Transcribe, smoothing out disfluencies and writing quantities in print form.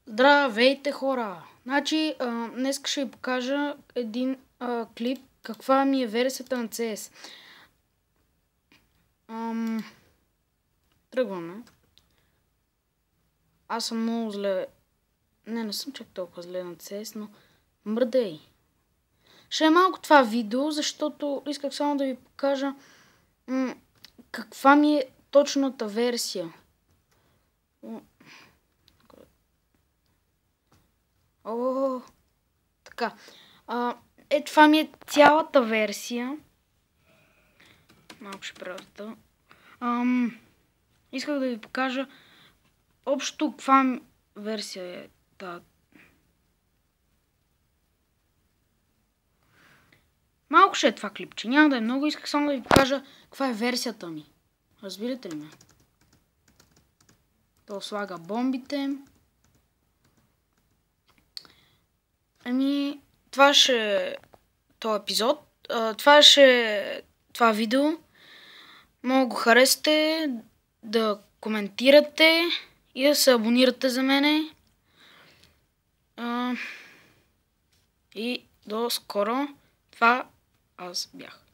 Здравейте, хора! Значи, днес ще ви покажа един клип, каква ми е версията на CS. Тръгваме. Аз съм много зле. Не съм чак толкова зле на CS, но мърдей. Ще е малко това видео, защото исках само да ви покажа каква ми е точната версия. Така. Това ми е цялата версия. Малко ще правда. Исках да ви покажа общо каква версия е тази. Малко ще е това клипче. Няма да е много. Исках само да ви покажа каква е версията ми. Разбирате ли ме? То слага бомбите. Това ще е този епизод. Това ще е това видео. Много го харесате, да коментирате и да се абонирате за мене. И до скоро. Това аз бях.